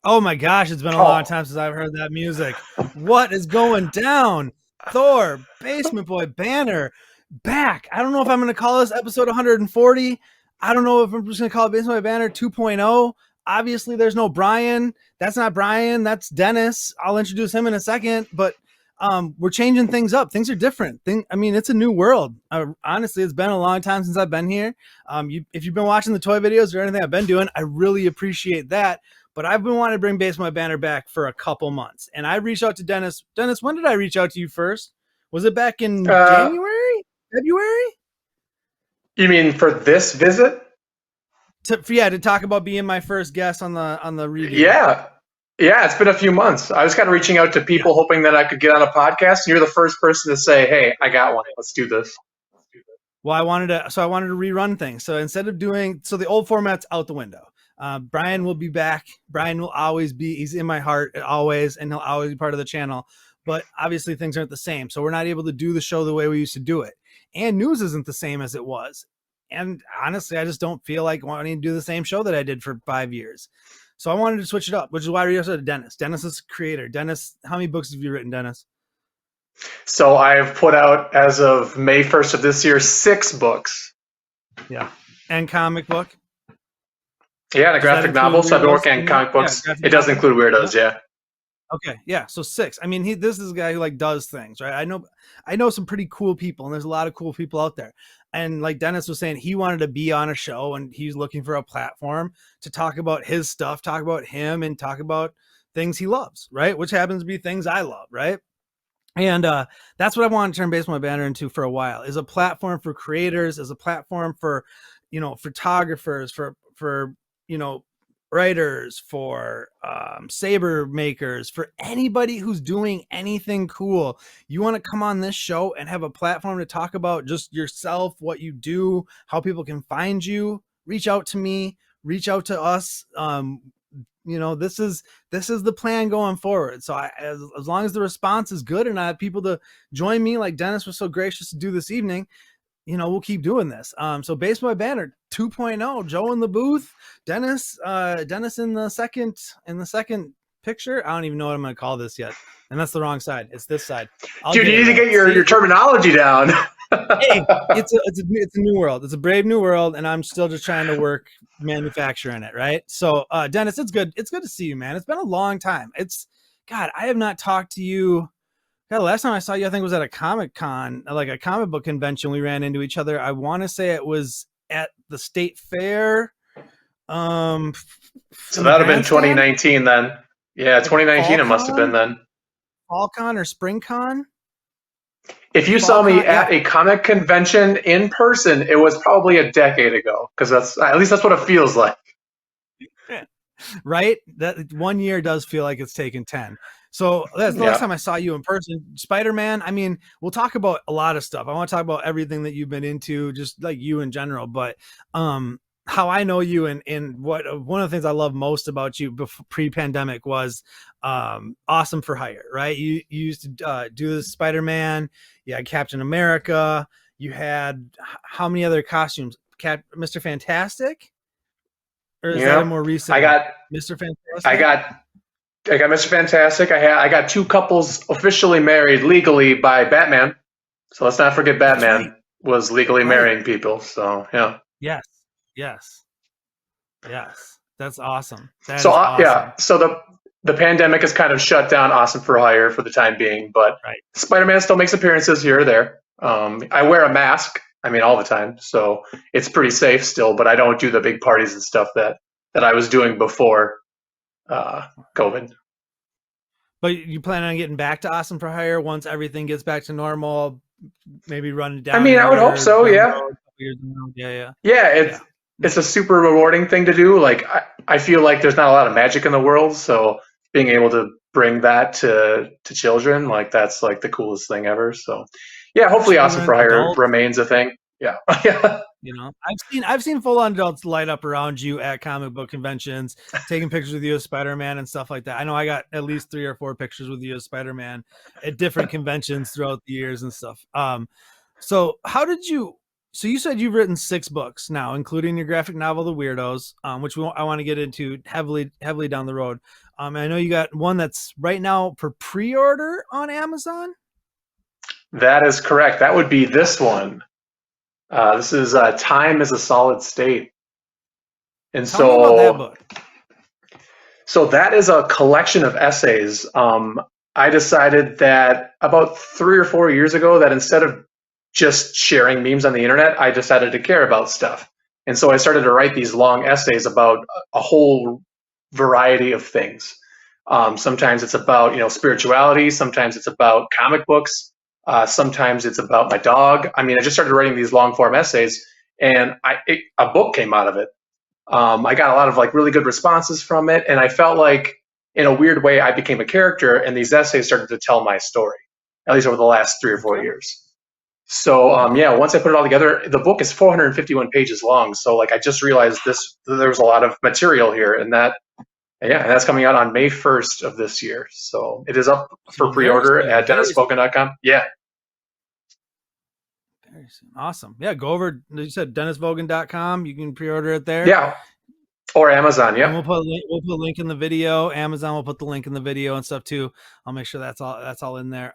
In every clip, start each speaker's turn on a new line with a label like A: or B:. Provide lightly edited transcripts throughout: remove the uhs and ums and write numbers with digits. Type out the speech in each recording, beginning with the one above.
A: Oh my gosh, it's been a long time since I've heard that music. What is going down? Thor, Basement Boy, Banner, back. I don't know if I'm going to call this episode 140. I don't know if I'm just going to call it Basement Boy Banner 2.0. Obviously, there's no Brian. That's not Brian. That's Dennis. I'll introduce him in a second. But we're changing things up. Things are different. It's a new world. Honestly, it's been a long time since I've been here. If you've been watching the toy videos or anything I've been doing, I really appreciate that. But I've been wanting to bring Basement Boy Banner back for a couple months. And I reached out to Dennis. Dennis, when did I reach out to you first? Was it back in January? February?
B: You mean for this visit?
A: To talk about being my first guest on the review.
B: Yeah, it's been a few months. I was kind of reaching out to people hoping that I could get on a podcast. You're the first person to say, "Hey, I got one. Let's do this."
A: Well, I wanted to rerun things. So instead of the old format's out the window. Brian will be back. Brian will always be, he's in my heart always, and he'll always be part of the channel. But obviously things aren't the same. So we're not able to do the show the way we used to do it. And news isn't the same as it was. And honestly, I just don't feel like wanting to do the same show that I did for 5 years. So I wanted to switch it up, which is why I reached out to Dennis. Dennis is a creator. Dennis, how many books have you written, Dennis?
B: So I've put out, as of May 1st of this year, 6 books.
A: Yeah. And comic book?
B: Yeah, and a graphic novel. So I've been working on comic books. It does include Weirdos, yeah.
A: Okay, yeah. So 6. I mean, this is a guy who does things, right? I know some pretty cool people, and there's a lot of cool people out there. And like Dennis was saying, he wanted to be on a show, and he's looking for a platform to talk about his stuff, talk about him, and talk about things he loves, right? Which happens to be things I love, right? And that's what I want to turn Basement Boy Banner into for a while, is a platform for creators, as a platform for, photographers, for writers, for saber makers, for anybody who's doing anything cool. You want to come on this show and have a platform to talk about just yourself, what you do, how people can find you. Reach out to me, reach out to us. This is the plan going forward. So as long as the response is good and I have people to join me, like Dennis was so gracious to do this evening, we'll keep doing this. So Basement Boy Banner 2.0, Joe in the booth, Dennis in the second picture. I don't even know what I'm going to call this yet. And that's the wrong side. It's this side.
B: Dude, you need to get your terminology down.
A: Hey, it's a new world. It's a brave new world, and I'm still just trying to work manufacturing it, right? So, Dennis, it's good. It's good to see you, man. It's been a long time. God, I have not talked to you. God, the last time I saw you, I think was at a Comic-Con, like a comic book convention. We ran into each other. I want to say it was at the State Fair.
B: So that would have been 2019 then. Yeah, 2019 it must have been then.
A: FallCon or SpringCon?
B: If you saw me at a comic convention in person, it was probably a decade ago, because that's what it feels like.
A: Right? That 1 year does feel like it's taken 10. So that's the last time I saw you in person. Spider-Man, I mean, we'll talk about a lot of stuff. I want to talk about everything that you've been into, just like you in general. But how I know you and what one of the things I love most about you pre-pandemic was awesome for hire, right? You used to do the Spider-Man, you had Captain America, you had how many other costumes? Mr. Fantastic? Or is that a more recent?
B: I got
A: Mr. Fantastic.
B: I got Mr. Fantastic. I got 2 couples officially married legally by Batman. So let's not forget Batman was legally marrying people. So yeah.
A: Yes. That's awesome.
B: So the pandemic has kind of shut down Awesome for Hire for the time being, but Spider-Man still makes appearances here or there. I wear a mask, all the time, so it's pretty safe still, but I don't do the big parties and stuff that I was doing before COVID.
A: But you plan on getting back to Awesome for Hire once everything gets back to normal, maybe run it down?
B: I would hope so, yeah. It's a super rewarding thing to do. Like, I feel like there's not a lot of magic in the world, so being able to bring that to children, like, that's like the coolest thing ever. So yeah, hopefully Awesome for Hire remains a thing. Yeah.
A: I've seen full-on adults light up around you at comic book conventions, taking pictures with you as Spider-Man and stuff like that. I know I got at least 3 or 4 pictures with you as Spider-Man at different conventions throughout the years and stuff. So you said you've written 6 books now, including your graphic novel, The Weirdos, which I want to get into heavily down the road. I know you got one that's right now for pre-order on Amazon.
B: That is correct. That would be this one. This is Time is a Solid State. And
A: Tell me about that book.
B: So that is a collection of essays. I decided that about 3 or 4 years ago that instead of just sharing memes on the internet, I decided to care about stuff. And so I started to write these long essays about a whole variety of things. Sometimes it's about spirituality. Sometimes it's about comic books. Sometimes it's about my dog. I mean, I just started writing these long form essays, and a book came out of it. I got a lot of like really good responses from it, and I felt like in a weird way I became a character, and these essays started to tell my story, at least over the last 3 or 4 years. So yeah, once I put it all together, the book is 451 pages long. So like I just realized there was a lot of material here, and that's coming out on May 1st of this year. So it is up for pre-order at DennisVogen.com. Yeah.
A: Awesome. Yeah, go over. You said DennisVogen.com. You can pre-order it there.
B: Yeah. Or Amazon. Yeah.
A: And we'll put a link in the video. Amazon will put the link in the video and stuff too. I'll make sure that's all in there.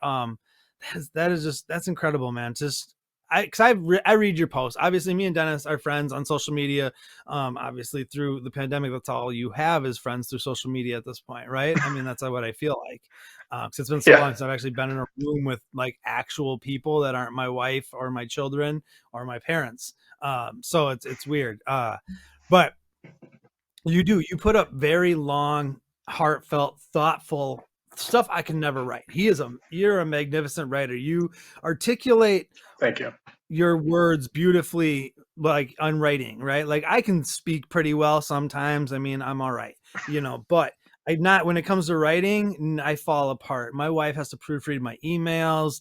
A: That's incredible, man. Just I read your posts. Obviously, me and Dennis are friends on social media. Obviously through the pandemic, that's all you have is friends through social media at this point, right? I mean, that's what I feel like. Because it's been so long since I've actually been in a room with like actual people that aren't my wife or my children or my parents. So it's weird. But you put up very long, heartfelt, thoughtful stuff I can never write. You're a magnificent writer. You articulate
B: Thank you.
A: Your words beautifully, like on writing, right? Like I can speak pretty well sometimes. I mean, I'm all right, but when it comes to writing, I fall apart. My wife has to proofread my emails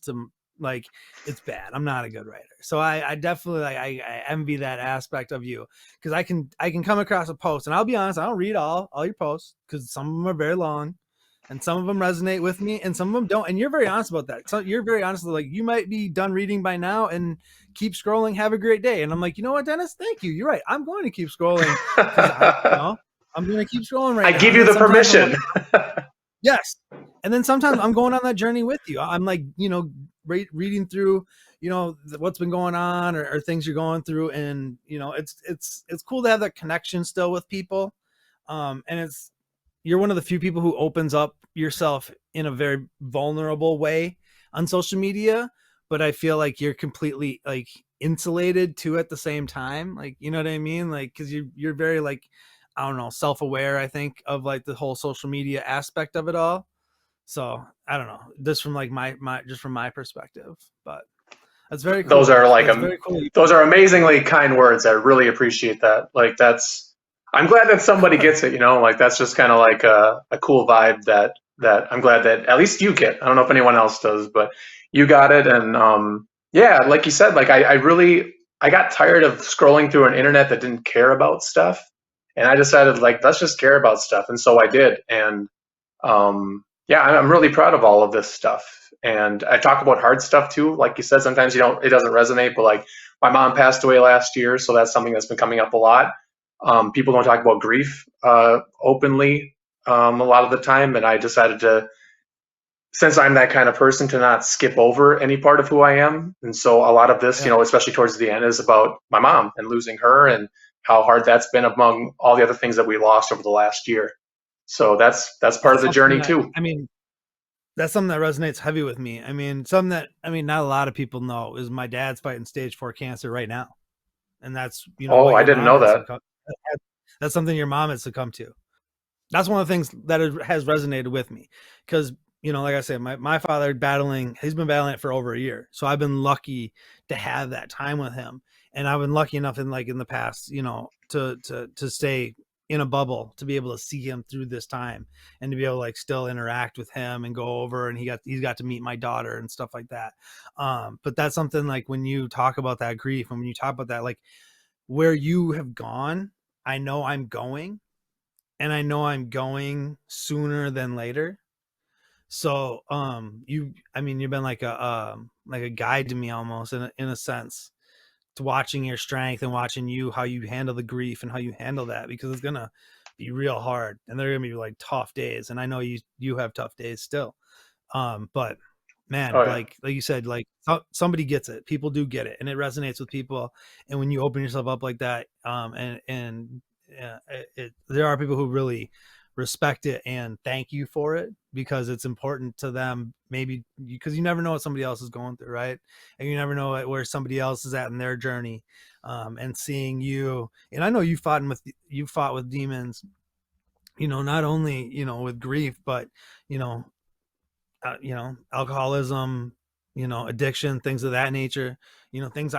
A: like it's bad. I'm not a good writer. So I definitely I envy that aspect of you, because I can come across a post, and I'll be honest, I don't read all your posts because some of them are very long and some of them resonate with me and some of them don't. And you're very honest about that. So you're very honest. Like you might be done reading by now and keep scrolling. Have a great day. And I'm like, you know what, Dennis? Thank you. You're right. I'm going to keep scrolling. I'm going to keep scrrolling right now.
B: I give you the permission.
A: Yes. And then sometimes I'm going on that journey with you. I'm like, reading through, what's been going on or things you're going through. And, it's cool to have that connection still with people. And you're one of the few people who opens up yourself in a very vulnerable way on social media, but I feel like you're completely like insulated too at the same time. Like, you know what I mean? Like, cause you're very like, I don't know, self-aware, I think, of like the whole social media aspect of it all. So I don't know, just from like my perspective, but that's very cool.
B: Those are like, cool. Those are amazingly kind words. I really appreciate that. Like I'm glad that somebody gets it, like that's just kind of like a cool vibe that I'm glad that at least you get. I don't know if anyone else does, but you got it. And yeah, like you said, like I got tired of scrolling through an internet that didn't care about stuff. And I decided like, let's just care about stuff. And so I did. And yeah, I'm really proud of all of this stuff. And I talk about hard stuff too. Like you said, sometimes it doesn't resonate, but like my mom passed away last year. So that's something that's been coming up a lot. People don't talk about grief openly a lot of the time. And I decided to, since I'm that kind of person, to not skip over any part of who I am. And so a lot of this, especially towards the end, is about my mom and losing her and how hard that's been among all the other things that we lost over the last year. So that's part of the journey too.
A: I mean, that's something that resonates heavy with me. I mean, something that, not a lot of people know is my dad's fighting stage 4 cancer right now. And that's,
B: I didn't know that.
A: That's something your mom has succumbed to. That's one of the things that has resonated with me because, like I said, my father he's been battling it for over a year. So I've been lucky to have that time with him. And I've been lucky enough in the past, to stay in a bubble, to be able to see him through this time and to be able to like still interact with him and go over, and he's got to meet my daughter and stuff like that. But that's something like when you talk about that grief and when you talk about that, like where you have gone, I know I'm going, and I know I'm going sooner than later. So, you've been like a guide to me almost in a sense, to watching your strength and watching how you handle the grief and how you handle that, because it's gonna be real hard, and they're gonna be like tough days. And I know you have tough days still. But man,
B: Oh yeah.
A: like you said, like somebody gets it. People do get it, and it resonates with people. And when you open yourself up like that, there are people who really respect it and thank you for it, because it's important to them, maybe because you never know what somebody else is going through, right? And you never know where somebody else is at in their journey. And seeing you, and I know you fought with demons, not only, with grief, but, alcoholism, addiction, things of that nature, things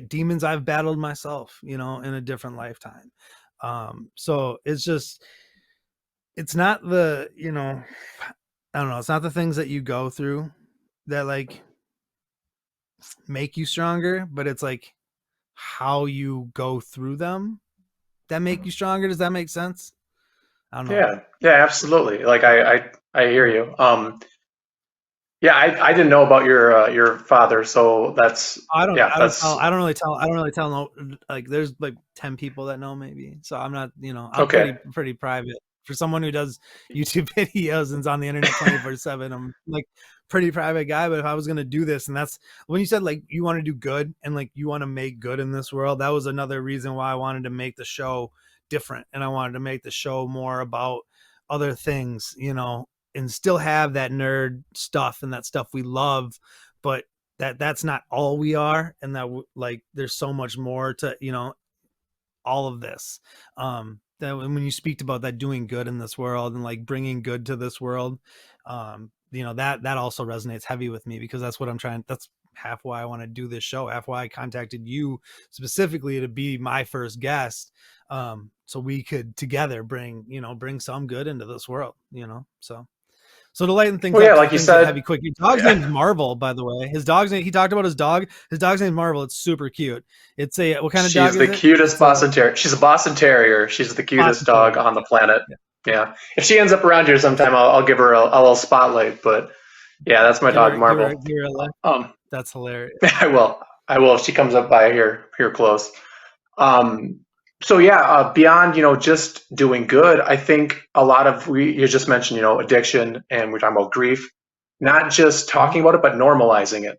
A: demons I've battled myself, in a different lifetime. So it's not the, I don't know, it's not the things that you go through that like make you stronger, but it's like how you go through them that make you stronger. Does that make sense? I don't know.
B: Yeah, absolutely. Like I hear you. Yeah, I didn't know about your father, so that's yeah, that's
A: I don't really tell no, like there's like 10 people that know maybe. So I'm not, I'm
B: okay.
A: pretty private for someone who does YouTube videos and's on the internet 24/7. I'm like pretty private guy, but if I was going to do this, and that's when you said like you want to do good and like you want to make good in this world, that was another reason why I wanted to make the show different, and I wanted to make the show more about other things, and still have that nerd stuff and that stuff we love, but that's not all we are, and that like there's so much more to, all of this. That when you speak about that, doing good in this world and like bringing good to this world, that also resonates heavy with me, because that's what I'm trying. That's half why I want to do this show, half why I contacted you specifically to be my first guest, so we could together bring some good into this world, so to lighten things
B: Well,
A: up,
B: yeah,
A: so
B: like you
A: things get
B: said,
A: heavy quick. Your dog's
B: yeah.
A: name's Marvel, by the way. His dog's name. He talked about his dog. His dog's name's Marvel. It's super cute. It's what kind of dog
B: She's the
A: is it?
B: cutest
A: It's a
B: Boston Terrier. She's a Boston Terrier. She's the cutest
A: Boston
B: dog
A: Terrier.
B: on the planet.
A: Yeah.
B: Yeah. If she ends up around here sometime, I'll give her a little spotlight. But yeah, that's my dog, Marvel.
A: Give her a lick.
B: Um,
A: That's hilarious.
B: I will. I will if she comes up by here close. Um, so yeah, beyond just doing good, I think a lot of you just mentioned addiction, and we're talking about grief, not just
A: Mhm.
B: talking about it, but normalizing it.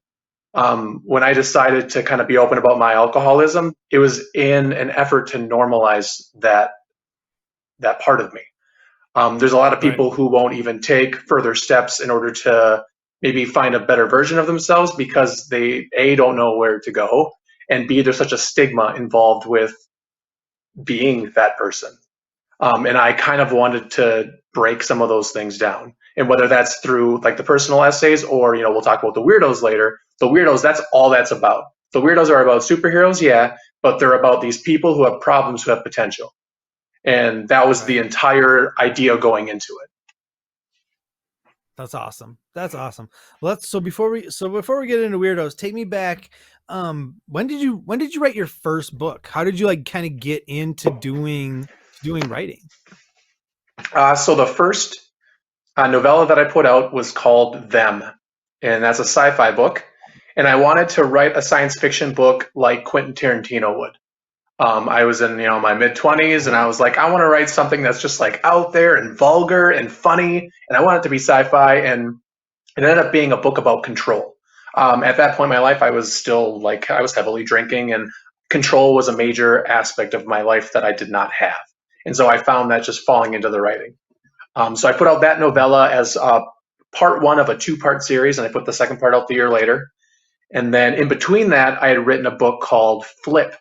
B: When I decided to kind of be open about my alcoholism, it was in an effort to normalize that part of me. There's a lot of
A: Right.
B: people who won't even take further steps in order to maybe find a better version of themselves because they A, don't know where to go, and B, there's such a stigma involved with being that person. And I kind of wanted to break some of those things down. And whether that's through like the personal essays or, we'll talk about the weirdos later. The weirdos, that's all that's about. The weirdos are about superheroes, yeah, but they're about these people who have problems, who have potential. And that was the
A: Right.
B: entire idea going into it.
A: That's awesome. That's awesome. So before we get into weirdos, take me back. When did you write your first book? How did you like kind of get into doing writing?
B: So the first novella that I put out was called Them, and that's a sci-fi book. And I wanted to write a science fiction book like Quentin Tarantino would. I was in my mid-20s, and I was like, I want to write something that's just like out there and vulgar and funny, and I want it to be sci-fi. And it ended up being a book about control. At that point in my life, I was still I was heavily drinking, and control was a major aspect of my life that I did not have. And so I found that just falling into the writing. So I put out that novella as part one of a two-part series, and I put the second part out the year later. And then in between that, I had written a book called Flip.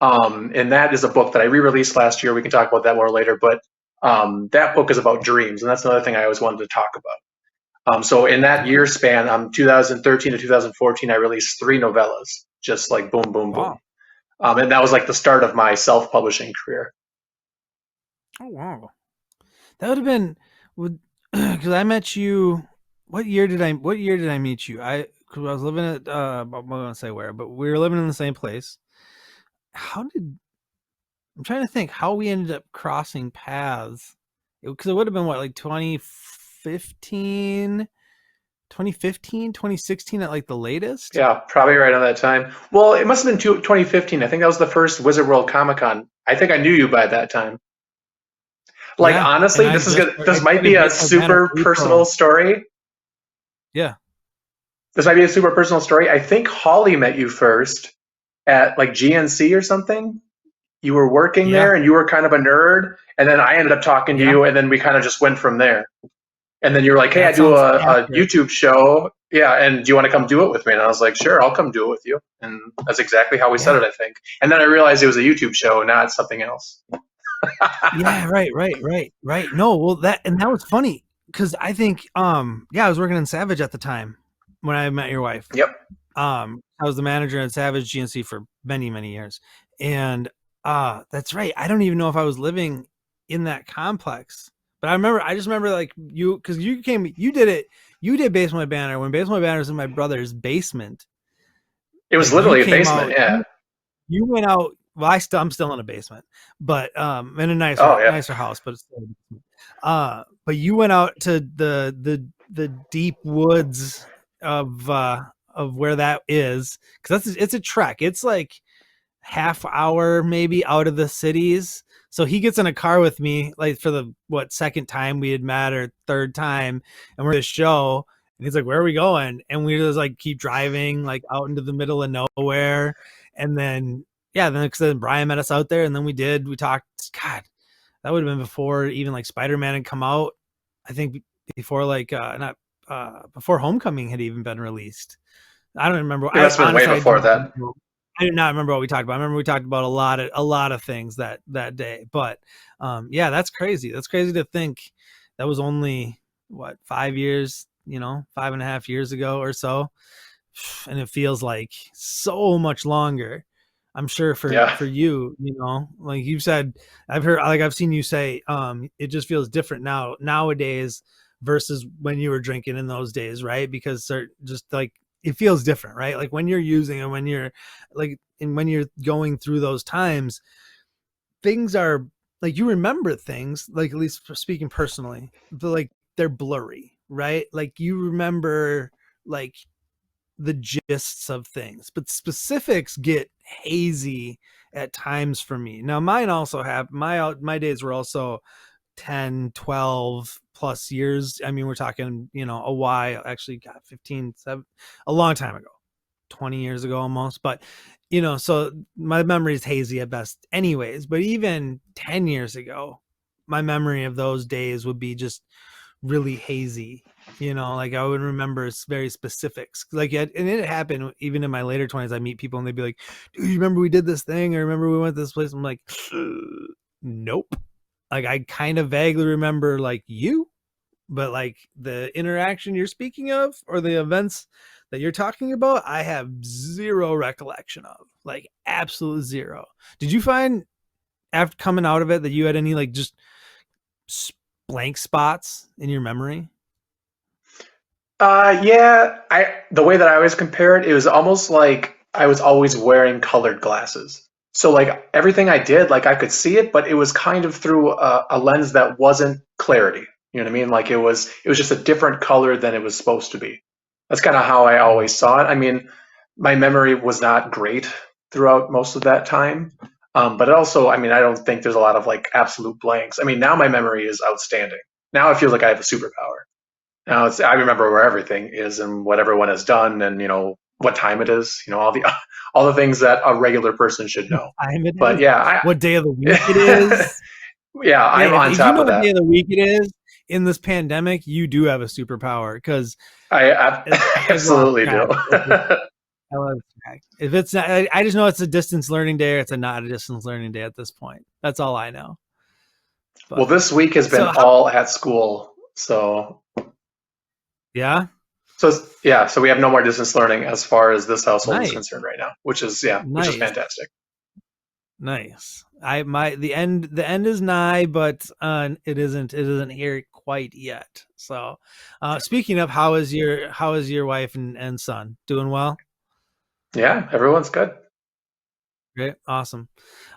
B: And that is a book that I re-released last year. We can talk about that more later. But that book is about dreams, and that's another thing I always wanted to talk about. So in that
A: Okay.
B: year span, 2013 to 2014, I released 3 novellas, just like boom, boom, boom.
A: Wow.
B: And that was like the start of my self-publishing career.
A: Oh wow. That would have been because I met you. What year did I meet you? Because I was living at I'm not gonna say where, but we were living in the same place. I'm trying to think how we ended up crossing paths, because it would have been what, like 2016 at like the latest.
B: Yeah, probably right on that time. Well, it must have been 2015. I think that was the first Wizard World Comic Con. I think I knew you by that time. Like,
A: Yeah, and
B: honestly,
A: I
B: this might be
A: started
B: a
A: Baseball Banter
B: super personal
A: April.
B: story.
A: Yeah.
B: This might be a super personal story. I think Holly met you first at like GNC or something. You were working
A: Yeah.
B: there and you were kind of a nerd. And then I ended up talking to
A: Yeah.
B: you, and then we kind of just went from there. And then you were like, hey, I
A: That
B: do
A: sounds
B: a
A: accurate.
B: YouTube show. Yeah. And do you want to come do it with me? And I was like, sure, I'll come do it with you. And that's exactly how we said
A: Yeah.
B: it, I think. And then I realized it was a YouTube show, not something else.
A: Yeah, right. No, well that was funny because I think yeah, I was working in Savage at the time when I met your wife.
B: Yep.
A: I was the manager at Savage GNC for many, many years. And that's right. I don't even know if I was living in that complex. But I just remember like you did Basement Banner when Basement Banner was in my brother's basement.
B: It was
A: Like you
B: literally a
A: came
B: basement.
A: out,
B: Yeah.
A: you went out. Well, I'm still in a basement, but in a
B: Oh, yeah.
A: nicer house, but it's still a basement. But you went out to the deep woods of where that is, because it's a trek. It's like half hour maybe out of the cities. So he gets in a car with me like for the second time we had met, or third time, and we're at the show. And he's like, "Where are we going?" And we just like keep driving like out into the middle of nowhere. And then then Brian met us out there, and then we talked. God, that would have been before even like Spider-Man had come out. I think before like not before Homecoming had even been released. I don't remember.
B: It must have been way before that.
A: I do not remember what we talked about. I remember we talked about a lot of things that day. But yeah, that's crazy. That's crazy to think that was only 5 years, 5.5 years ago or so, and it feels like so much longer. I'm sure
B: Yeah.
A: for you, like you said, I've seen you say, it just feels different nowadays versus when you were drinking in those days, right? Because they're just like, it feels different, right? Like when you're using and when you're like, and when you're going through those times, things are like, you remember things, like, at least speaking personally, but like they're blurry, right? Like you remember like the gists of things, but specifics get hazy at times for me. Now mine also have my days were also 10, 12 plus years. I mean, we're talking, a while, actually got 15, 7, a long time ago, 20 years ago almost. But, so my memory is hazy at best anyways. But even 10 years ago, my memory of those days would be just really hazy. Like I would remember very specifics. Like, and it happened even in my later 20s. I meet people and they'd be like, dude, you remember we did this thing? Or remember we went to this place? I'm like, nope. Like I kind of vaguely remember like you, but like the interaction you're speaking of or the events that you're talking about, I have zero recollection of, like absolute zero. Did you find after coming out of it that you had any like just blank spots in your memory?
B: Yeah. The way that I always compare it, it was almost like I was always wearing colored glasses. So like everything I did, like I could see it, but it was kind of through a lens that wasn't clarity. You know what I mean? Like it was just a different color than it was supposed to be. That's kind of how I always saw it. I mean, my memory was not great throughout most of that time. But it also, I mean, I don't think there's a lot of like absolute blanks. I mean, now my memory is outstanding. Now it feels like I have a superpower. Now I remember where everything is and what everyone has done, and what time it is. All the things that a regular person should know.
A: Time it
B: But
A: is,
B: yeah,
A: what day of the week it is.
B: yeah, I'm
A: Hey,
B: on
A: if you
B: top
A: know
B: of
A: what
B: that.
A: day of the week it is in this pandemic, you do have a superpower, because
B: I
A: I've lost
B: absolutely do.
A: track. I love track. If it's not, I just know it's a distance learning day, or it's not a distance learning day at this point. That's all I know.
B: Well,
A: But
B: this week has been
A: so how?
B: all at school,
A: Yeah,
B: so we have no more distance learning as far as this household is
A: nice,
B: concerned right now, which is
A: nice,
B: fantastic.
A: nice. The end is nigh, but it isn't here quite yet. So, speaking of, how is your wife and son doing? Well.
B: Yeah, everyone's good.
A: Great. Awesome.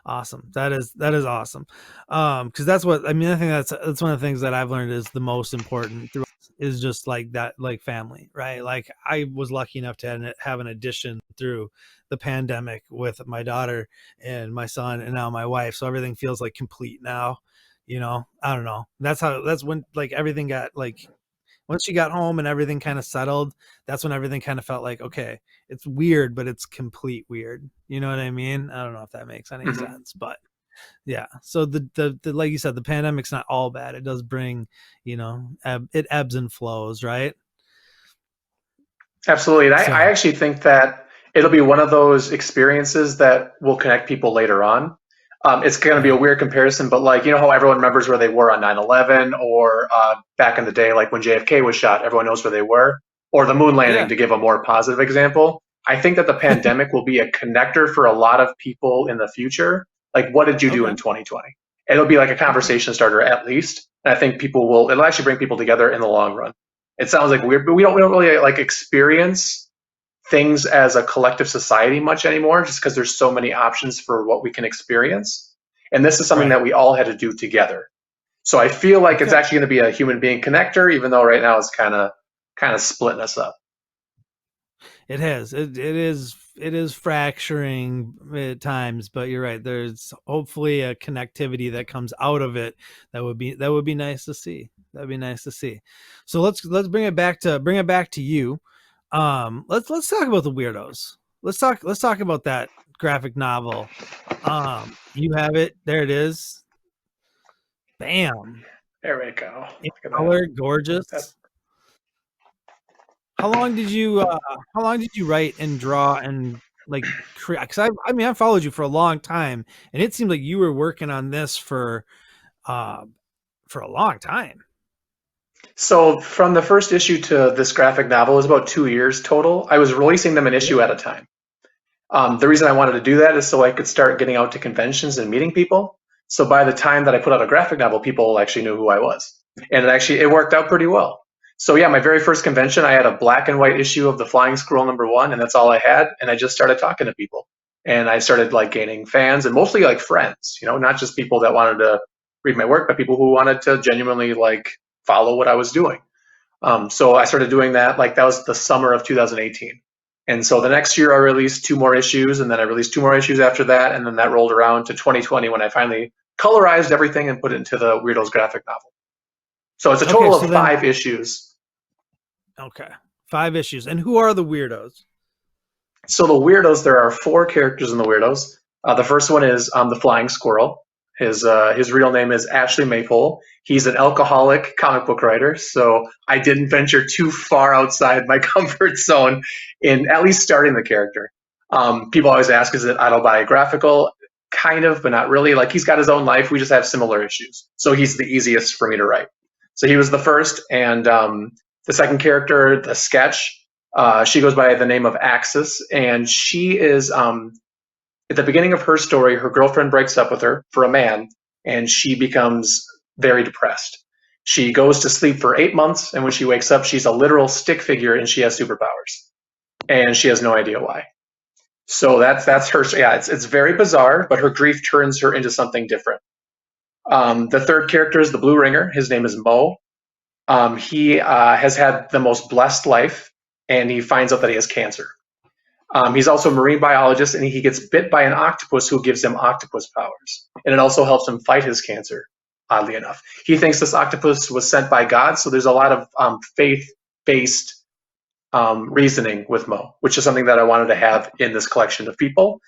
A: That is awesome. Because that's what I mean. I think that's one of the things that I've learned is the most important through, is just like that, like family, right? Like I was lucky enough to have an addition through the pandemic with my daughter and my son and now my wife. So everything feels like complete now. You know, I don't know. That's when like everything got like once she got home and everything kind of settled, that's when everything kind of felt like, okay, it's weird, but it's complete weird. You know what I mean? I don't know if that makes any
B: Mhm.
A: sense, but yeah. So the like you said, the pandemic's not all bad. It does bring, you know, it ebbs and flows, right?
B: Absolutely. And I
A: So
B: actually think that it'll be one of those experiences that will connect people later on. It's going to be a
A: yeah,
B: weird comparison, but like, you know how everyone remembers where they were on 9/11 or back in the day, like when JFK was shot, everyone knows where they were, or the moon landing,
A: yeah,
B: to give a more positive example. I think that the pandemic will be a connector for a lot of people in the future. Like, what did you do
A: okay,
B: in 2020? It'll be like a
A: okay,
B: conversation starter at least. And I think it'll actually bring people together in the long run. It sounds like weird, but we don't really like experience things as a collective society much anymore, just because there's so many options for what we can experience. And this is something
A: right,
B: that we all had to do together. So I feel like it's
A: okay.
B: actually going to be a human being connector, even though right now it's kind of splitting us up.
A: It has. It is fracturing at times, but you're right. There's hopefully a connectivity that comes out of it that would be nice to see. That'd be nice to see. So let's bring it back to you. Let's talk about the weirdos. Let's talk about that graphic novel. You have it. There it is. Bam.
B: There we go.
A: In
B: Look at that.
A: color,
B: That
A: gorgeous. How long did you write and draw and like create? Because I mean I followed you for a long time, and it seemed like you were working on this uh for a long time.
B: So from the first issue to this graphic novel is about 2 years total. I was releasing them an issue at a time. The reason I wanted to do that is so I could start getting out to conventions and meeting people. So by the time that I put out a graphic novel, people actually knew who I was, and it worked out pretty well. So yeah, my very first convention, I had a black and white issue of the Flying Squirrel #1, and that's all I had. And I just started talking to people, and I started like gaining fans and mostly like friends. You know, not just people that wanted to read my work, but people who wanted to genuinely like follow what I was doing. So I started doing that. Like that was the summer of 2018. And so the next year I released two more issues, and then I released two more issues after that, and then that rolled around to 2020 when I finally colorized everything and put it into the Weirdos graphic novel. So it's a
A: Okay,
B: total of
A: so then
B: 5 issues.
A: okay, 5 issues, and who are the weirdos?
B: So the Weirdos, there are four characters in the Weirdos. The first one is the Flying Squirrel. His real name is Ashley Maypole. He's an alcoholic comic book writer, so I didn't venture too far outside my comfort zone in at least starting the character. People always ask, is it autobiographical? Kind of, but not really. Like he's got his own life. We just have similar issues, so he's the easiest for me to write. So he was the first, and the second character, the Sketch. She goes by the name of Axis, and she is at the beginning of her story, her girlfriend breaks up with her for a man, and she becomes very depressed. She goes to sleep for 8 months, and when she wakes up, she's a literal stick figure, and she has superpowers, and she has no idea why. So that's her. Yeah, it's very bizarre, but her grief turns her into something different. The third character is the Blue Ringer. His name is Mo. He has had the most blessed life, and he finds out that he has cancer. He's also a marine biologist, and he gets bit by an octopus who gives him octopus powers. And it also helps him fight his cancer, oddly enough. He thinks this octopus was sent by God, so there's a lot of faith based reasoning with Mo, which is something that I wanted to have in this collection of people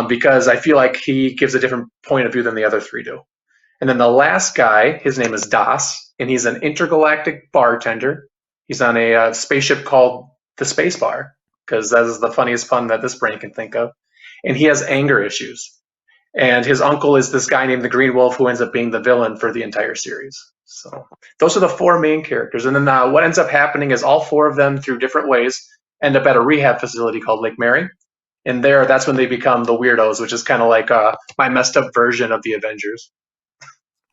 B: because I feel like he gives a different point of view than the other three do. And then the last guy, his name is Das, and he's an intergalactic bartender. He's on a spaceship called the Space Bar, because that is the funniest pun that this brain can think of. And he has anger issues. And his uncle is this guy named the Green Wolf who ends up being the villain for the entire series. So those are the four main characters. And then what ends up happening is all four of them, through different ways, end up at a rehab facility called Lake Mary. And that's when they become the Weirdos, which is kind of like my messed up version of the Avengers.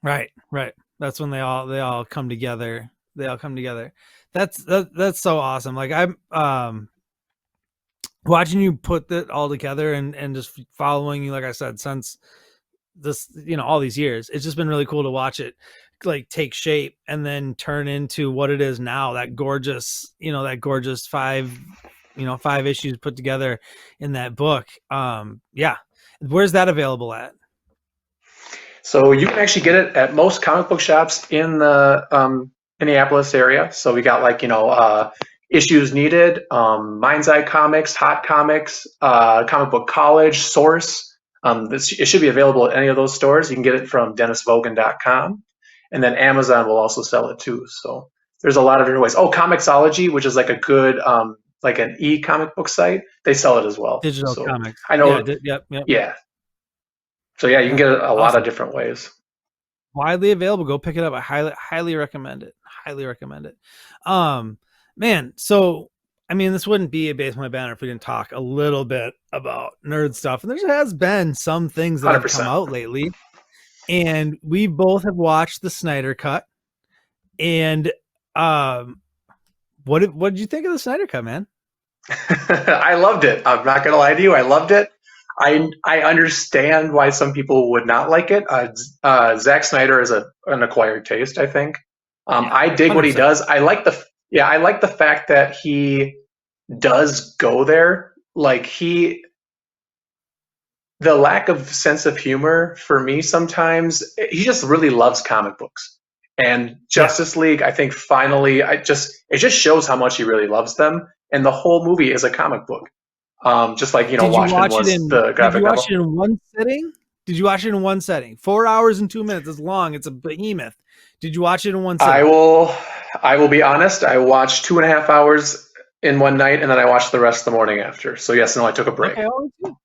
A: Right, right. That's when they all come together. They all come together. That's so awesome. Like I'm watching you put that all together and just following you, like I said, since this, all these years. It's just been really cool to watch it like take shape and then turn into what it is now. That gorgeous 5 issues put together in that book. Yeah. Where's that available at?
B: So you can actually get it at most comic book shops in the Minneapolis area. So we got like, Issues Needed, Mind's Eye Comics, Hot Comics, Comic Book College, Source. It should be available at any of those stores. You can get it from DennisVogen.com. And then Amazon will also sell it too. So there's a lot of different ways. Oh, Comixology, which is like a good, like an e-comic book site, they sell it as well.
A: Digital
B: so
A: comics.
B: I know.
A: Yep.
B: Yeah. So yeah, you can get it a lot of different ways.
A: Widely available. Go pick it up. I highly recommend it. Highly recommend it. Man, so I mean, this wouldn't be a Basement Banner if we didn't talk a little bit about nerd stuff. And there has been some things that
B: 100%.
A: have come out lately, and we both have watched the Snyder Cut. And what did you think of the Snyder Cut, man?
B: I loved it. I'm not gonna lie to you. I loved it. I understand why some people would not like it. Zack Snyder is an acquired taste, I think. I dig 100%. What he does. I like the fact that he does go there. Like the lack of sense of humor for me sometimes, he just really loves comic books. And Justice League, I think finally, it just shows how much he really loves them. And the whole movie is a comic book. Just like, Watchmen was the graphic novel.
A: Did you watch it in one sitting? Did you watch it in one setting? 4 hours and 2 minutes is long. It's a behemoth. Did you watch it in one sitting?
B: I will be honest. I watched 2.5 hours in one night, and then I watched the rest of the morning after. So yes, no, I took a break.
A: Okay, no,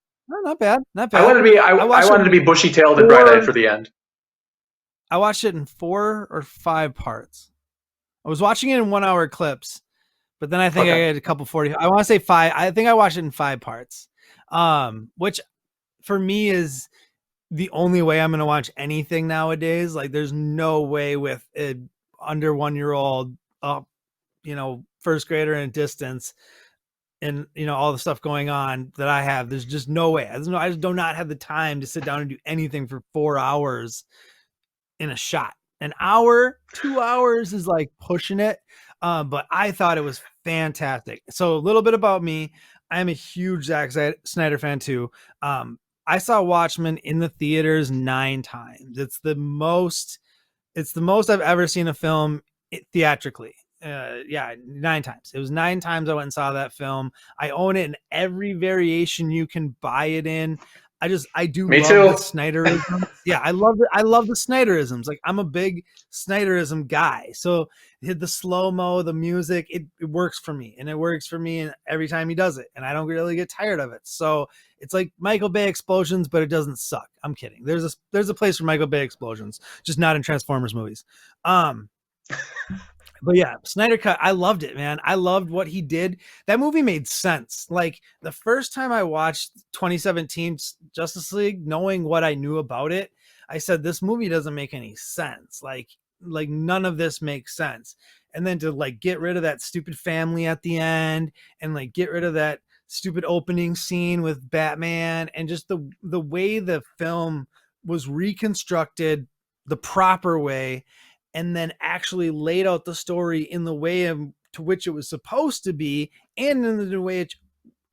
A: not bad. I
B: wanted to be bushy-tailed and bright-eyed for the end.
A: I watched it in 4 or 5 parts. I was watching it in 1 hour clips, but then I think I had a couple 40. I want to say 5. I think I watched it in 5 parts, which for me is the only way I'm going to watch anything nowadays. Like, there's no way with an under 1-year-old, first grader in a distance, and all the stuff going on that I have. There's just no way. I just do not have the time to sit down and do anything for 4 hours in a shot. An hour, 2 hours is like pushing it. But I thought it was fantastic. So a little bit about me. I am a huge Zack Snyder fan too. I saw Watchmen in the theaters 9 times. It's the most I've ever seen a film theatrically. 9 times. It was 9 times I went and saw that film. I own it in every variation you can buy it in. I do love the Snyderisms. Yeah, I love it. I love the Snyderisms. Like, I'm a big Snyderism guy. So the slow-mo, the music, it works for me. And it works for me every time he does it. And I don't really get tired of it. So it's like Michael Bay explosions, but it doesn't suck. I'm kidding. There's a place for Michael Bay explosions, just not in Transformers movies. But yeah, Snyder Cut, I loved it, man. I loved what he did. That movie made sense. Like, the first time I watched 2017 Justice League, knowing what I knew about it, I said, this movie doesn't make any sense. Like none of this makes sense. And then to like get rid of that stupid family at the end, and like get rid of that stupid opening scene with Batman, and just the way the film was reconstructed the proper way, and then actually laid out the story in the way to which it was supposed to be, and in the way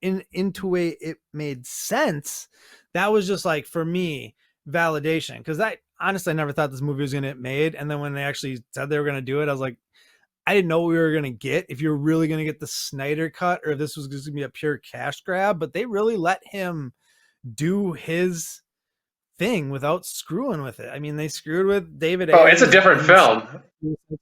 A: it made sense. That was just like, for me, validation. Because honestly, I never thought this movie was going to get made. And then when they actually said they were going to do it, I was like, I didn't know what we were going to get, if you're really going to get the Snyder Cut, or if this was just going to be a pure cash grab. But they really let him do his thing without screwing with it. I mean, they screwed with David.
B: Oh, it's a different film.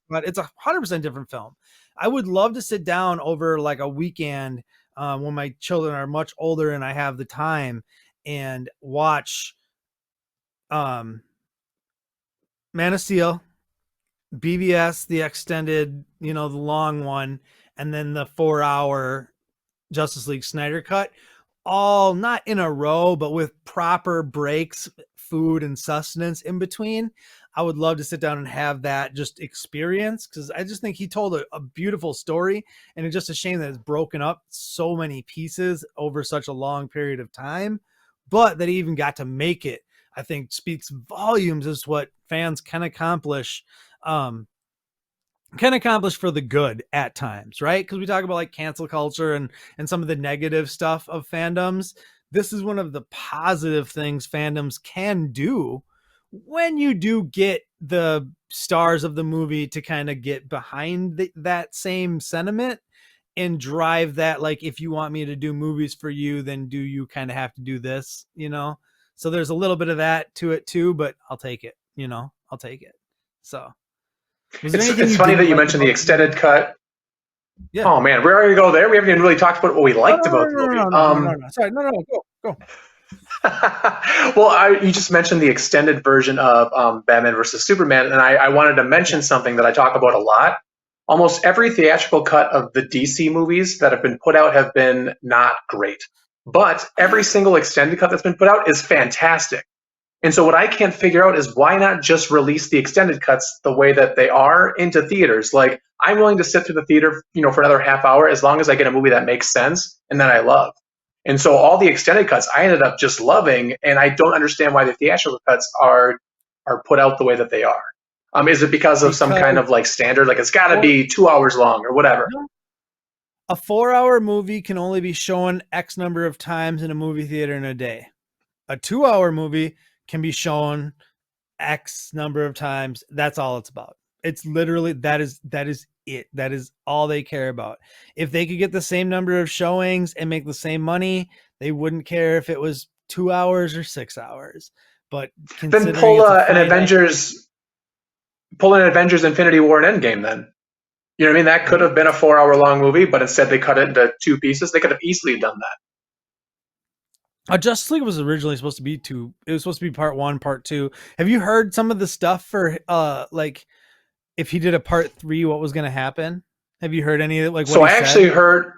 A: But it's 100% different film. I would love to sit down over like a weekend when my children are much older and I have the time, and watch Man of Steel, BVS, the extended, the long one, and then the 4-hour Justice League Snyder Cut, all not in a row, but with proper breaks, food and sustenance in between. I would love to sit down and have that just experience, because I just think he told a beautiful story, and it's just a shame that it's broken up so many pieces over such a long period of time. But that he even got to make it, I think, speaks volumes as what fans can accomplish for the good at times, right? Because we talk about like cancel culture and some of the negative stuff of fandoms. This is one of the positive things fandoms can do, when you do get the stars of the movie to kind of get behind that same sentiment and drive that, like, if you want me to do movies for you, then do you kind of have to do this, you know? So there's a little bit of that to it too, but I'll take it, you know, I'll take it. So was there anything
B: It's funny that you mentioned the extended cut.
A: Yeah.
B: Oh man, where are you go there? We haven't even really talked about what we liked about the movie.
A: No. Sorry, no, go.
B: Well, you just mentioned the extended version of Batman versus Superman, and I wanted to mention something that I talk about a lot. Almost every theatrical cut of the DC movies that have been put out have been not great, but every single extended cut that's been put out is fantastic. And so what I can't figure out is why not just release the extended cuts the way that they are into theaters? Like, I'm willing to sit through the theater, for another half hour as long as I get a movie that makes sense and that I love. And so all the extended cuts I ended up just loving, and I don't understand why the theatrical cuts are put out the way that they are. Is it because of some kind of like standard, like it's got to be 2 hours long or whatever?
A: A 4-hour movie can only be shown X number of times in a movie theater in a day. A 2-hour movie can be shown X number of times. That's all it's about. It's literally, that is it. That is all they care about. If they could get the same number of showings and make the same money, they wouldn't care if it was 2 hours or 6 hours. But
B: then pull an Avengers Infinity War and Endgame then. You know what I mean? That could have been a 4-hour long movie, but instead they cut it into 2 pieces. They could have easily done that.
A: Justice League was originally supposed to be 2. It was supposed to be part 1, part 2. Have you heard some of the stuff for like if he did a part 3, what was going to happen? Have you heard any of it? Like,
B: so I actually heard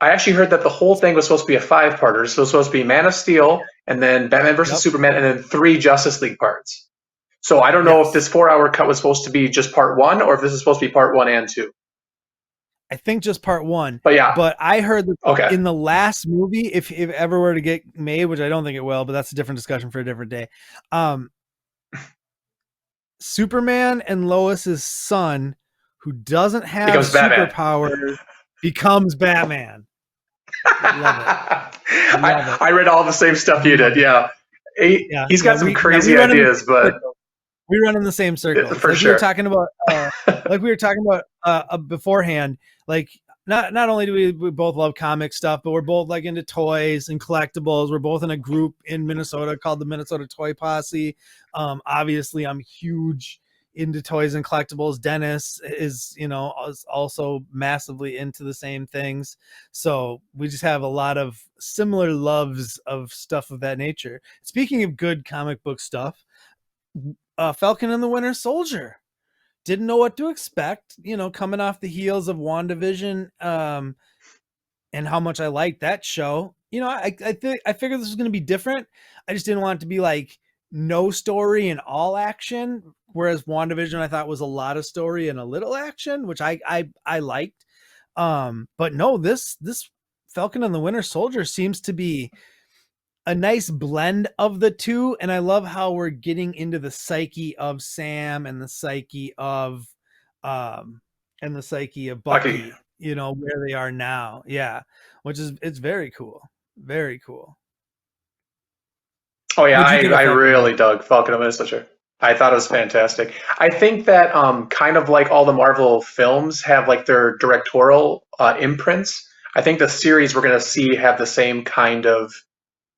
B: that the whole thing was supposed to be a 5-parter. So it was supposed to be Man of Steel, and then Batman versus Superman, and then 3 Justice League parts. So I don't know if this 4-hour cut was supposed to be just part 1, or if this is supposed to be part 1 and 2.
A: I think just part 1.
B: But
A: I heard that in the last movie, if it ever were to get made, which I don't think it will, but that's a different discussion for a different day. Superman and Lois's son, who doesn't have superpowers, becomes Batman. Love it.
B: I read all the same stuff you did. Yeah. He's got some crazy ideas, but
A: we run in the same circle.
B: For sure.
A: We were talking about beforehand, like not only do we both love comic stuff, but we're both like into toys and collectibles. We're both in a group in Minnesota called the Minnesota Toy Posse. Obviously I'm huge into toys and collectibles. Dennis is also massively into the same things. So we just have a lot of similar loves of stuff of that nature. Speaking of good comic book stuff, Falcon and the Winter Soldier. Didn't know what to expect, coming off the heels of WandaVision, and how much I liked that show. I figured this was going to be different. I just didn't want it to be like no story and all action, whereas WandaVision I thought was a lot of story and a little action, which I liked. But no, this Falcon and the Winter Soldier seems to be a nice blend of the two, and I love how we're getting into the psyche of Sam and the psyche of Bucky, where they are now. Yeah, it's very cool. Very cool.
B: Oh yeah, I really dug Falcon and the Winter Soldier. I thought it was fantastic. I think that kind of like all the Marvel films have like their directorial imprints. I think the series we're going to see have the same kind of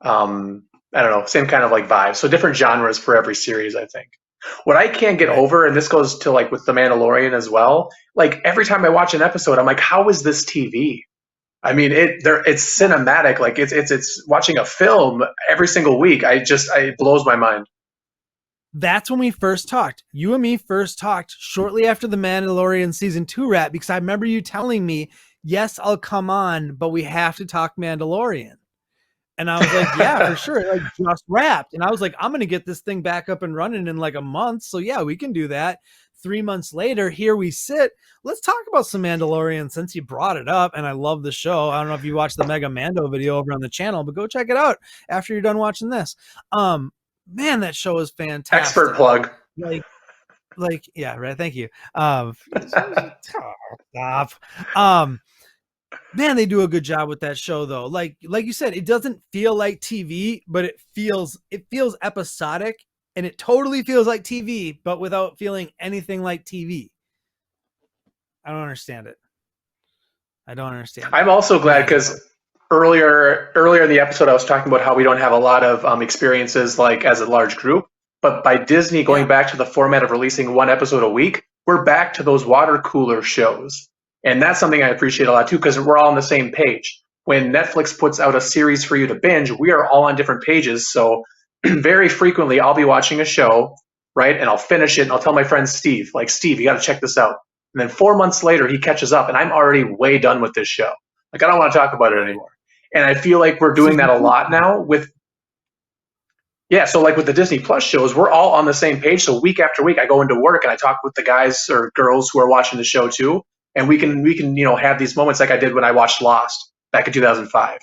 B: same kind of like vibe. So different genres for every series, I think. What I can't get over, and this goes to like with The Mandalorian as well, like every time I watch an episode, I'm like, how is this TV? I mean, it's cinematic. Like it's watching a film every single week. It blows my mind.
A: That's when we first talked. You and me first talked shortly after The Mandalorian season 2 wrap, because I remember you telling me, yes, I'll come on, but we have to talk Mandalorian. And I was like, yeah, for sure. Like just wrapped. And I was like, I'm going to get this thing back up and running in like a month. So yeah, we can do that. 3 months later, here we sit. Let's talk about some Mandalorian since you brought it up. And I love the show. I don't know if you watched the Mega Mando video over on the channel, but go check it out after you're done watching this. Man, that show is fantastic.
B: Expert plug.
A: Like, yeah, right. Thank you. Stop. Man, they do a good job with that show though. Like you said, it doesn't feel like TV, but it feels episodic and it totally feels like TV, but without feeling anything like TV. I don't understand it.
B: I'm also glad because earlier in the episode, I was talking about how we don't have a lot of experiences like as a large group. But by Disney going back to the format of releasing one episode a week, we're back to those water cooler shows. And that's something I appreciate a lot too, because we're all on the same page. When Netflix puts out a series for you to binge, we are all on different pages. So very frequently, I'll be watching a show, right? And I'll finish it and I'll tell my friend Steve, like, Steve, you got to check this out. And then 4 months later, he catches up and I'm already way done with this show. Like, I don't want to talk about it anymore. And I feel like we're doing that a lot now with, so like with the Disney Plus shows, we're all on the same page. So week after week, I go into work and I talk with the guys or girls who are watching the show too. And we can, have these moments like I did when I watched Lost back in 2005.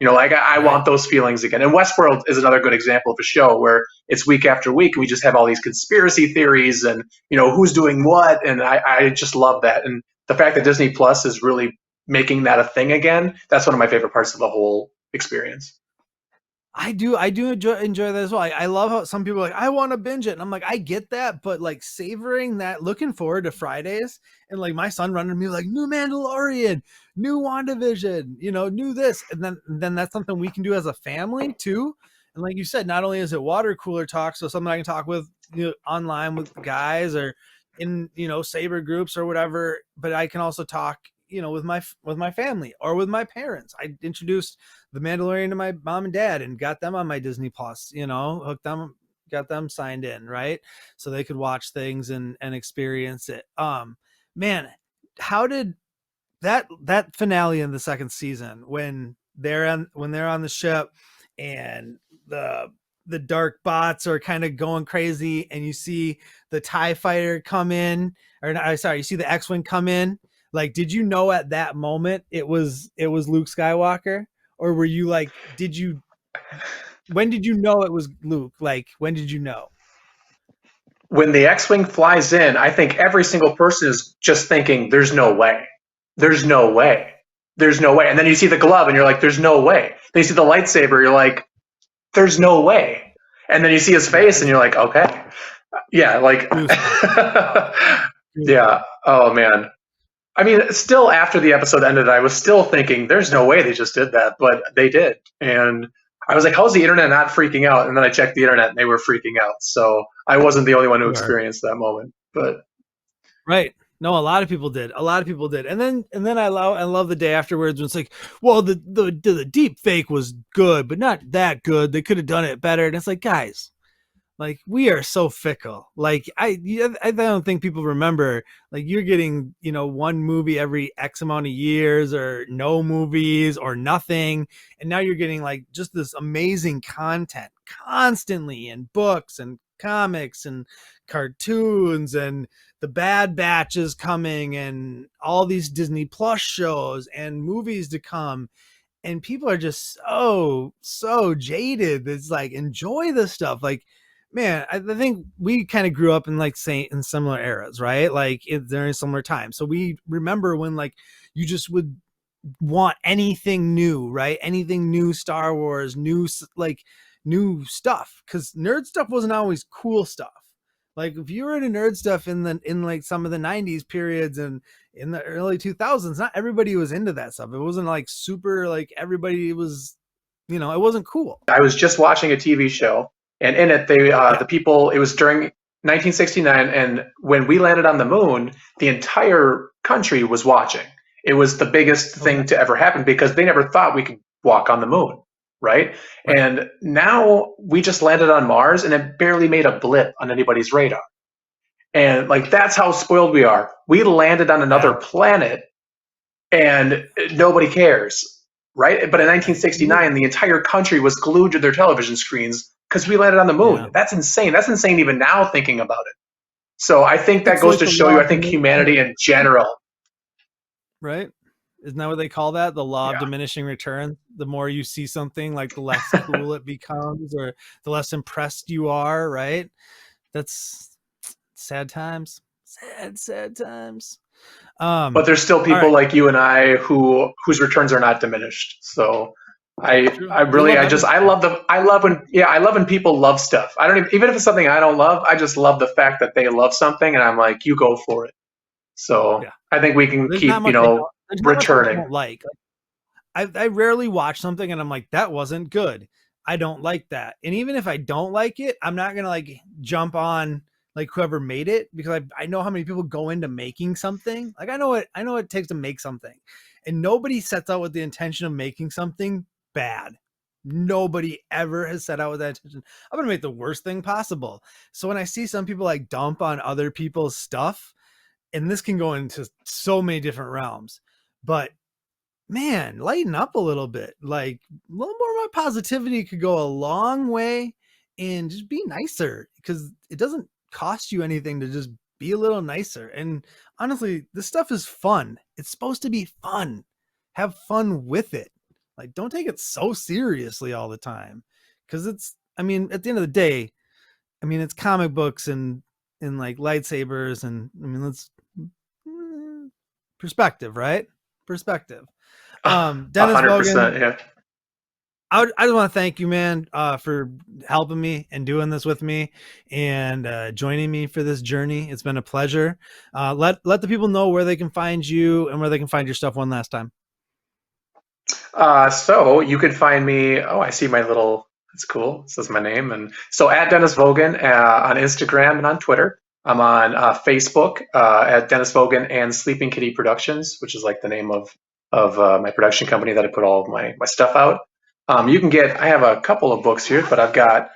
B: Like I want those feelings again. And Westworld is another good example of a show where it's week after week. And we just have all these conspiracy theories and, who's doing what. And I just love that. And the fact that Disney Plus is really making that a thing again, that's one of my favorite parts of the whole experience.
A: I do enjoy that as well. I love how some people are like, I want to binge it. And I'm like, I get that, but like savoring that, looking forward to Fridays, and like my son running to me like, new Mandalorian, new WandaVision, new this. And then that's something we can do as a family too. And like you said, not only is it water cooler talk, so something I can talk with, online with guys or in, Saber groups or whatever, but I can also talk, with my family or with my parents. I introduced The Mandalorian to my mom and dad and got them on my Disney Plus, got them signed in, right? So they could watch things and experience it. Man, how did that finale in the second season when they're on the ship and the dark bots are kind of going crazy and you see the TIE fighter come in, you see the X-Wing come in. Like, did you know at that moment it was Luke Skywalker? Or were you like, when did you know it was Luke? Like, when did you know?
B: When the X-Wing flies in, I think every single person is just thinking, there's no way. There's no way. There's no way. And then you see the glove and you're like, there's no way. Then you see the lightsaber, you're like, there's no way. And then you see his face and you're like, okay. Yeah, like, yeah. Oh, man. I mean, still after the episode ended, I was still thinking, there's no way they just did that, but they did. And I was like, how's the internet not freaking out? And then I checked the internet and they were freaking out. So I wasn't the only one who experienced that moment. But
A: right. No, a lot of people did. And then I love the day afterwards when it's like, well, the deep fake was good, but not that good. They could have done it better. And it's like, guys, like, we are so fickle. Like, I don't think people remember, like, you're getting, one movie every X amount of years or no movies or nothing. And now you're getting like just this amazing content constantly in books and comics and cartoons and the Bad Batch is coming and all these Disney Plus shows and movies to come. And people are just so jaded. It's like, enjoy this stuff. Like, man, I think we kind of grew up in in similar eras, right? Like during similar times. So we remember when like you just would want anything new, right? Anything new, Star Wars, new stuff. Cause nerd stuff wasn't always cool stuff. Like if you were into nerd stuff in like some of the 90s periods and in the early 2000s, not everybody was into that stuff. It wasn't like super, like everybody was, it wasn't cool.
B: I was just watching a TV show. And in it, the people, it was during 1969. And when we landed on the moon, the entire country was watching. It was the biggest thing to ever happen because they never thought we could walk on the moon. Right? And now we just landed on Mars and it barely made a blip on anybody's radar. And like, that's how spoiled we are. We landed on another planet and nobody cares. Right? But in 1969, the entire country was glued to their television screens because we landed on the moon. Yeah. That's insane. That's insane even now thinking about it. So I think that goes to show you, I think humanity in general.
A: Right? Isn't that what they call that? The law of diminishing return. The more you see something, like the less cool it becomes or the less impressed you are, right? That's sad times. Sad times.
B: But there's still people like you and I whose returns are not diminished. So I love when people love stuff. I don't even if it's something I don't love, I just love the fact that they love something, and I'm like, you go for it. So I think we can keep returning.
A: I don't like. I rarely watch something and I'm like, that wasn't good. I don't like that. And even if I don't like it, I'm not gonna like jump on like whoever made it, because I know how many people go into making something. Like I know what it takes to make something, and nobody sets out with the intention of making something bad. Nobody ever has set out with that intention. I'm gonna make the worst thing possible. So when I see some people like dump on other people's stuff, and this can go into so many different realms, but man, lighten up a little bit. Like a little more of my positivity could go a long way, and just be nicer, because it doesn't cost you anything to just be a little nicer. And honestly, this stuff is fun. It's supposed to be fun. Have fun with it. Like, don't take it so seriously all the time, because it's, I mean, at the end of the day, I mean, it's comic books and like lightsabers, and I mean, let's perspective, right? Perspective. Dennis 100%, Vogen,
B: yeah.
A: I just want to thank you, man, for helping me and doing this with me, and joining me for this journey. It's been a pleasure. Let the people know where they can find you and where they can find your stuff one last time.
B: So you can find me. Oh, I see my little. That's cool. It says my name, and so at Dennis Vogen on Instagram and on Twitter. I'm on Facebook at Dennis Vogen and Sleeping Kitty Productions, which is like the name of my production company that I put all of my stuff out. You can get. I have a couple of books here, but I've got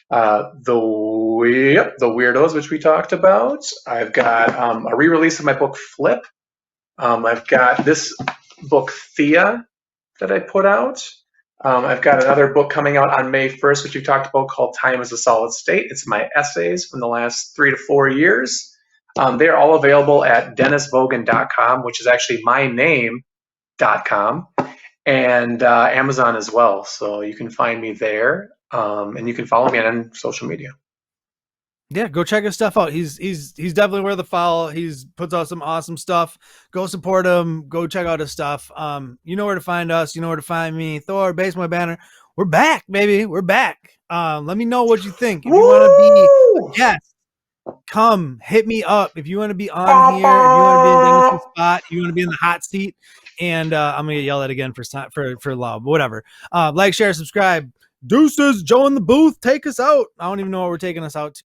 B: the Weirdos, which we talked about. I've got a re-release of my book Flip. I've got this book Thea that I put out. I've got another book coming out on May 1st, which we talked about, called Time is a Solid State. It's my essays from the last 3 to 4 years. They're all available at DennisVogen.com, which is actually my name.com, and Amazon as well. So you can find me there, and you can follow me on social media.
A: Yeah, go check his stuff out. He's definitely worth a follow. He's puts out some awesome stuff. Go support him. Go check out his stuff. You know where to find us. You know where to find me. Thor, Baseball Banter. We're back, baby. We're back. Let me know what you think. If you want to be a guest, come hit me up. If you want to be on here, if you want to be in Dennis's spot, you want to be in the hot seat, and I'm gonna yell at again for love, whatever. Like, share, subscribe. Deuces, Joe in the booth. Take us out. I don't even know what we're taking us out to.